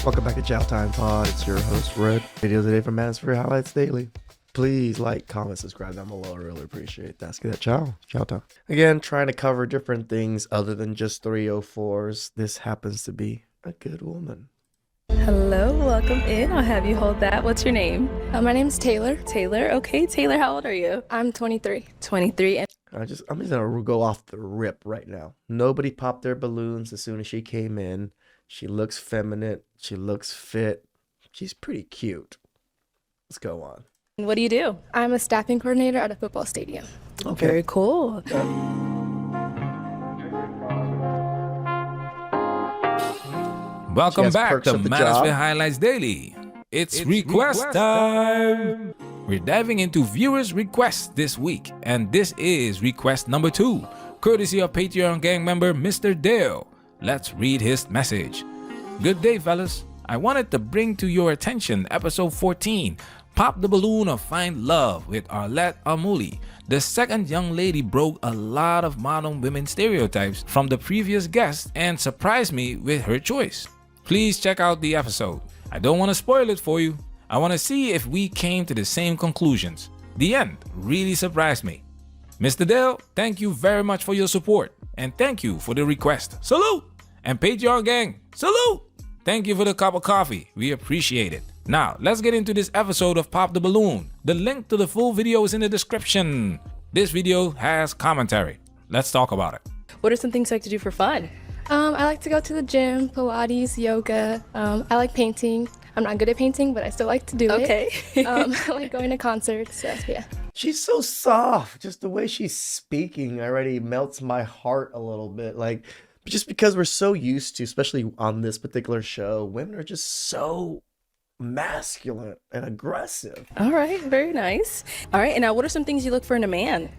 Welcome back to Chow Time Pod. It's your host, Red. Videos today from Manosphere Highlights Daily. Please like, comment, subscribe down below. I really appreciate that. Let's get that chow time. Again, trying to cover different things other than just 304s. This happens to be a good woman. Hello, welcome in. I'll have you hold that. What's your name? My name's Taylor. Taylor. Okay, Taylor, how old are you? I'm 23. 23. And I'm just gonna go off the rip right now. Nobody popped their balloons as soon as she came in. She looks feminine. She looks fit. She's pretty cute. Let's go on. what do you do? I'm a staffing coordinator at a football stadium. Okay. Very cool. Welcome has back perks to of the Manosphere job. Highlights Daily. It's request time. We're diving into viewers' requests this week, and this is request number 2, courtesy of Patreon gang member Mr. Dale. Let's read his message. Good day, fellas. I wanted to bring to your attention episode 14, Pop the Balloon of Find Love with Arlette Amuli. The second young lady broke a lot of modern women stereotypes from the previous guest and surprised me with her choice. Please check out the episode. I don't want to spoil it for you. I want to see if we came to the same conclusions. The end really surprised me. Mr. Dale, thank you very much for your support. And thank you for the request. Salute! And Patreon gang, salute! Thank you for the cup of coffee. We appreciate it. Now, let's get into this episode of Pop the Balloon. The link to the full video is in the description. This video has commentary. Let's talk about it. What are some things you like to do for fun? I like to go to the gym, Pilates, yoga. I like painting. I'm not good at painting, but I still like to do Okay. it. I like going to concerts. So, yeah. She's so soft. Just the way she's speaking already melts my heart a little bit. Like, just because we're so used to, especially on this particular show, women are just so masculine and aggressive. All right, very nice. All right, and now what are some things you look for in a man?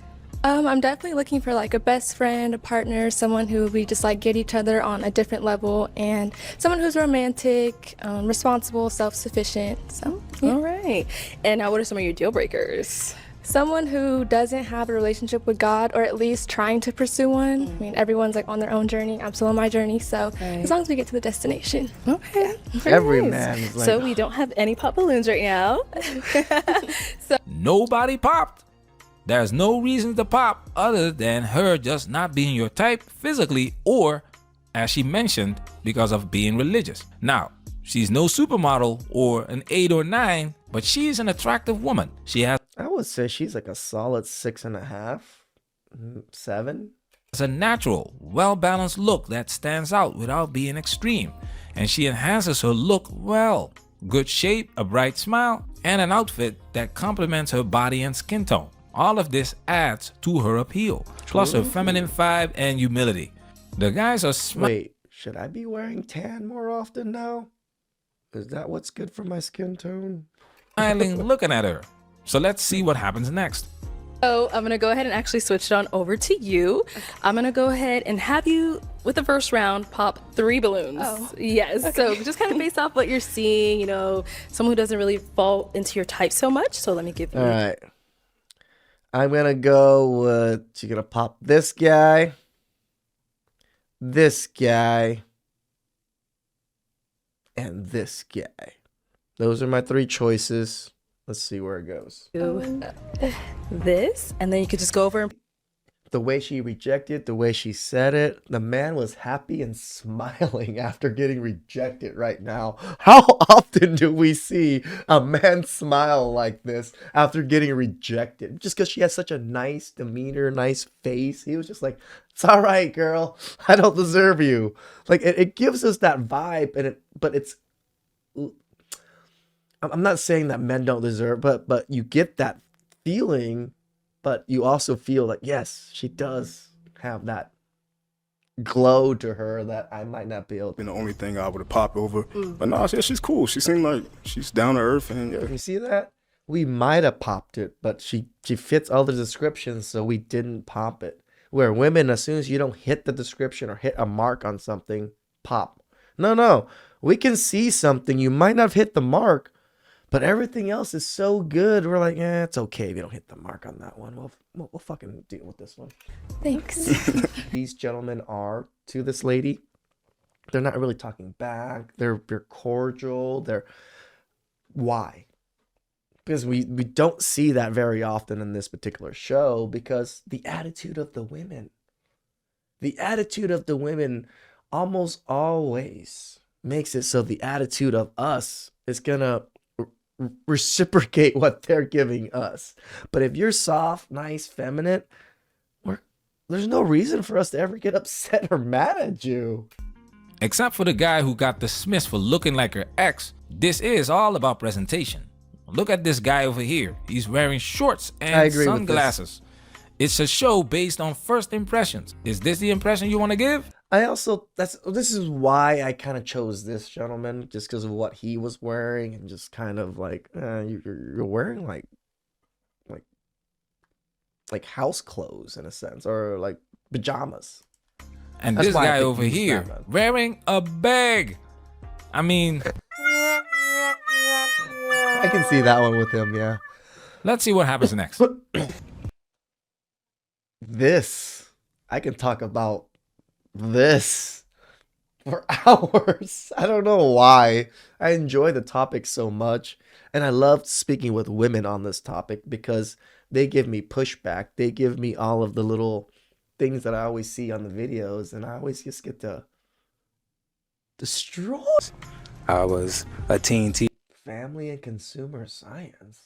I'm definitely looking for like a best friend, a partner, someone who we just like get each other on a different level, and someone who's romantic, responsible, self-sufficient. So, yeah. All right. And now what are some of your deal breakers? Someone who doesn't have a relationship with God, or at least trying to pursue one. I mean, everyone's like on their own journey. I'm still on my journey. So as long as we get to the destination. Okay. Every nice. man is like, So we don't have any pop balloons right now. Nobody popped. There's no reason to pop other than her just not being your type physically or, as she mentioned, because of being religious. Now, she's no supermodel or an 8 or 9, but she's an attractive woman. She has I would say she's like a solid 6.5, 7. a natural, well-balanced look that stands out without being extreme, and she enhances her look well. Good shape, a bright smile, and an outfit that complements her body and skin tone. All of this adds to her appeal, plus her feminine vibe and humility. The guys are Wait, should I be wearing tan more often now? Is that what's good for my skin tone? smiling looking at her. So let's see what happens next. So I'm going to go ahead and actually switch it on over to you. I'm going to go ahead and have you, with the first round, pop 3 balloons. Oh. Yes. Okay. So just kind of based off what you're seeing, you know, someone who doesn't really fall into your type so much. So let me give you. All right. I'm going to go with, you're going to pop this guy, and this guy. Those are my 3 choices. Let's see where it goes. This, and then you could just go over and The way she rejected, the way she said it, the man was happy and smiling after getting rejected right now. How often do we see a man smile like this after getting rejected? Just because she has such a nice demeanor, nice face. He was just like, it's all right, girl. I don't deserve you. Like, it gives us that vibe, but it's... I'm not saying that men don't deserve, but you get that feeling, but you also feel like, yes, she does have that glow to her that I might not be able to. Been the only thing I would have popped over. But no, she's cool. She seemed like she's down to earth, and yeah. You see that? We might have popped it, but she fits all the descriptions, so we didn't pop it. Where women, as soon as you don't hit the description or hit a mark on something, pop. No. We can see something. You might not have hit the mark, but everything else is so good. We're like, it's okay if you don't hit the mark on that one. We'll fucking deal with this one. Thanks. These gentlemen are, to this lady, they're not really talking back. They're cordial. Why? Because we don't see that very often in this particular show, because the attitude of the women. The attitude of the women almost always makes it so the attitude of us is gonna reciprocate what they're giving us. But if you're soft, nice, feminine, there's no reason for us to ever get upset or mad at you. Except for the guy who got dismissed for looking like her ex, this is all about presentation. Look at this guy over here. He's wearing shorts I and agree with sunglasses. It's a show based on first impressions. Is this the impression you want to give? This is why I kind of chose this gentleman, just because of what he was wearing, and just kind of like you're wearing like house clothes in a sense, or like pajamas. And That's this why I guy think over he's here Batman. wearing a bag. I mean, I can see that one with him, yeah. let's see what happens next. I can talk about this for hours. I don't know why. I enjoy the topic so much, and I love speaking with women on this topic because they give me pushback. They give me all of the little things that I always see on the videos, and I always just get to destroy. I was a teen Family and consumer science.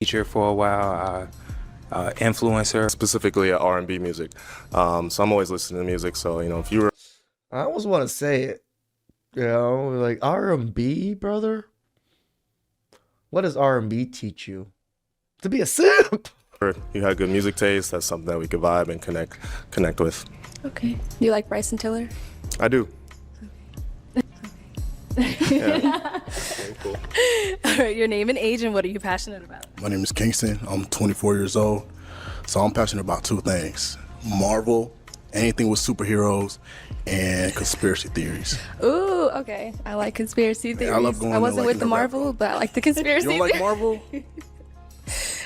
teacher for a while, influencer. Specifically at R&B music. So I'm always listening to music. So, if you were I almost want to say it, like R&B, brother. What does R&B teach you? To be a simp. you had good music taste, that's something that we could vibe and connect with. Okay. Do you like Bryson Tiller? I do. Yeah. All right, your name and age, and what are you passionate about? My name is Kingston. I'm 24 years old. So I'm passionate about two things: Marvel, anything with superheroes, and conspiracy theories. Ooh, okay. I like conspiracy theories. I love going I to, wasn't like, with the the rabbit Marvel, hole. but I like the conspiracy You don't like theories. Marvel?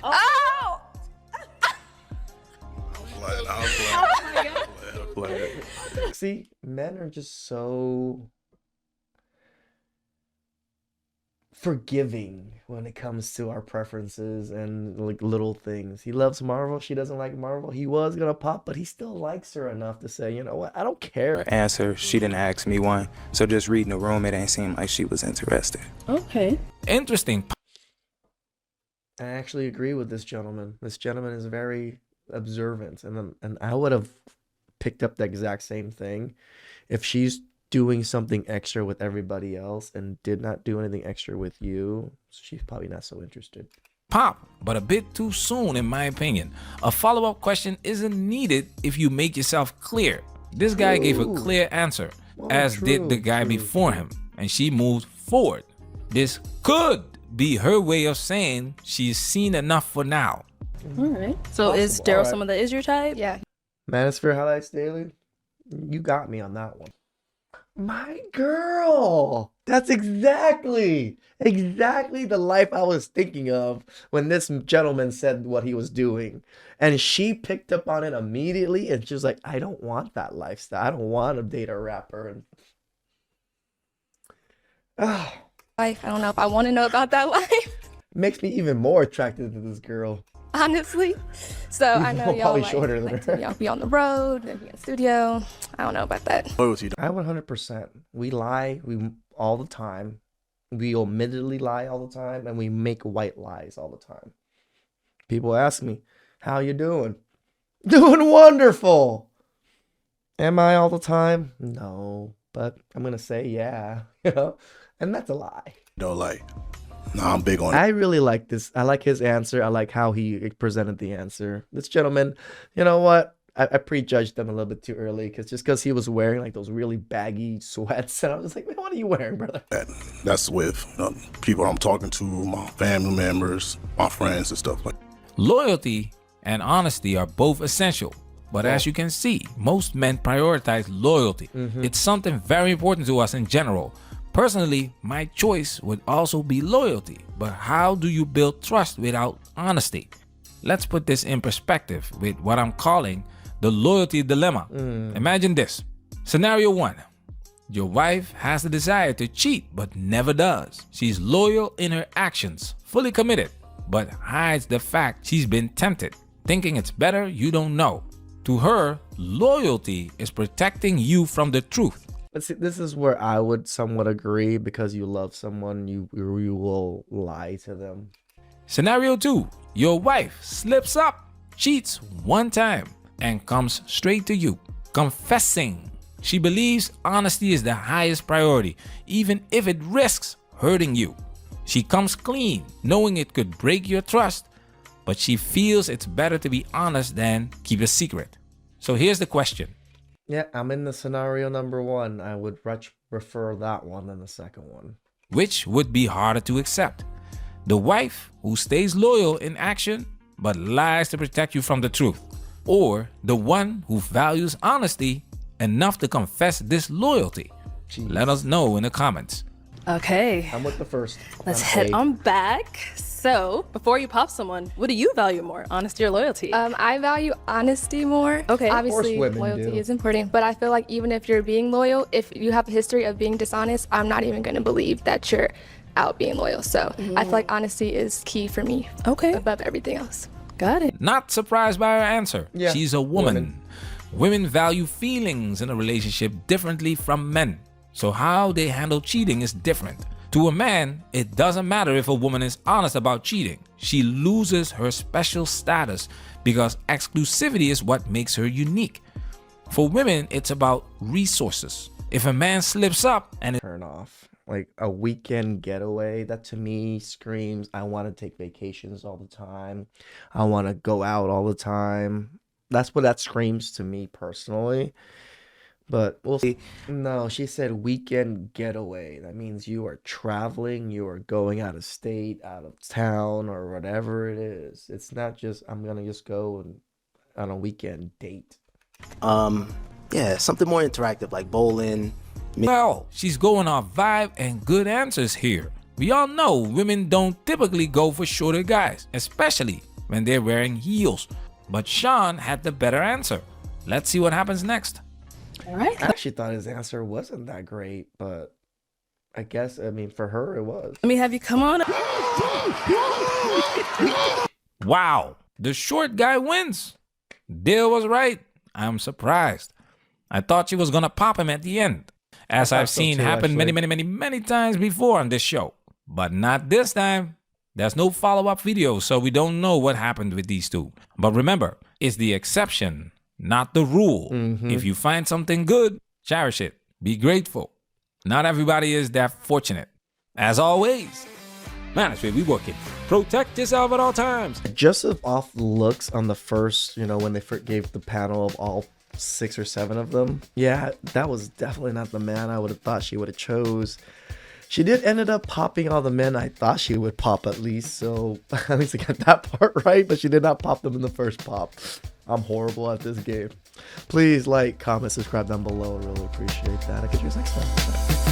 Oh! See, men are just so forgiving when it comes to our preferences and like little things. He loves Marvel. She doesn't like Marvel. He was gonna pop, but he still likes her enough to say, you know what? I don't care. Answer, she didn't ask me one. So just reading the room, it ain't seem like she was interested. Okay. Interesting. I actually agree with this gentleman. This gentleman is very observant, and I would have picked up the exact same thing if she's doing something extra with everybody else and did not do anything extra with you. She's probably not so interested. Pop, but a bit too soon in my opinion. A follow-up question isn't needed if you make yourself clear. This guy gave a clear answer, as did the guy before him, and she moved forward. This could be her way of saying she's seen enough for now. All right. So is Possible. Daryl All right. someone that is your type? Yeah. Manosphere Highlights Daily, you got me on that one. My girl. That's exactly the life I was thinking of when this gentleman said what he was doing. And she picked up on it immediately, and she was like, I don't want that lifestyle. I don't want to date a rapper. And Life. I don't know if I want to know about that life, makes me even more attracted to this girl. honestly. So I know y'all Probably like, shorter than like her. to, y'all be on the road and be in the studio. I don't know about that. Loyalty. I 100%. We lie all the time. We omittedly lie all the time, and we make white lies all the time. People ask me, how you doing? Doing wonderful. Am I all the time? No, but I'm going to say yeah, and that's a lie. Nah, I'm big on it. I really like this. I like his answer. I like how he presented the answer. This gentleman, you know what? I prejudged him a little bit too early because he was wearing like those really baggy sweats, and I was just like, man, what are you wearing, brother? That's with people I'm talking to, my family members, my friends and stuff like that. Loyalty and honesty are both essential, but as you can see, most men prioritize loyalty. It's something very important to us in general. Personally, my choice would also be loyalty, but how do you build trust without honesty? Let's put this in perspective with what I'm calling the loyalty dilemma. Imagine this. Scenario 1. Your wife has the desire to cheat but never does. She's loyal in her actions, fully committed, but hides the fact she's been tempted, thinking it's better you don't know. To her, loyalty is protecting you from the truth. But see, this is where I would somewhat agree, because you love someone, you will lie to them. Scenario 2. Your wife slips up, cheats one time, and comes straight to you, confessing. She believes honesty is the highest priority, even if it risks hurting you. She comes clean, knowing it could break your trust, but she feels it's better to be honest than keep a secret. So here's the question. Yeah, I'm in the scenario number 1. I would prefer that one than the second one. Which would be harder to accept? The wife who stays loyal in action but lies to protect you from the truth? Or the one who values honesty enough to confess disloyalty? Let us know in the comments. Okay, I'm with the first. let's I'm head A. on back. So, before you pop someone, what do you value more, honesty or loyalty? I value honesty more. Okay. Of Obviously, women loyalty do. is important, but I feel like even if you're being loyal, if you have a history of being dishonest, I'm not even going to believe that you're out being loyal. So I feel like honesty is key for me. Okay. Above everything else. Got it. Not surprised by her answer. Yeah, She's a woman. Women value feelings in a relationship differently from men. So how they handle cheating is different. To a man, it doesn't matter if a woman is honest about cheating. She loses her special status because exclusivity is what makes her unique. For women, it's about resources. If a man slips up and Turn off. Like a weekend getaway, that to me screams, I want to take vacations all the time. I want to go out all the time. That's what that screams to me personally. But we'll see. No, she said weekend getaway. That means you are traveling, you are going out of state, out of town, or whatever it is. It's not just, I'm going to just go and on a weekend date. Yeah, something more interactive like bowling. well, she's going off vibe and good answers here. We all know women don't typically go for shorter guys, especially when they're wearing heels. But Sean had the better answer. Let's see what happens next. All right. I actually thought his answer wasn't that great, but I guess, I mean, for her, it was. Let me have you come on. Wow, the short guy wins. Dale was right. I'm surprised. I thought she was gonna pop him at the end, as I've so seen too, happen actually. many times before on this show. But not this time. There's no follow-up video, so we don't know what happened with these two. But remember, it's the exception, not the rule. If you find something good, cherish it. Be grateful. Not everybody is that fortunate. As always, management, we working. Protect yourself at all times. Just off looks on the first, when they gave the panel of all 6 or 7 of them. Yeah, that was definitely not the man I would have thought she would have chose. She did ended up popping all the men I thought she would pop at least. So at least I got that part right, but she did not pop them in the first pop. I'm horrible at this game. Please like, comment, subscribe down below. I really appreciate that. I'll catch you guys next time.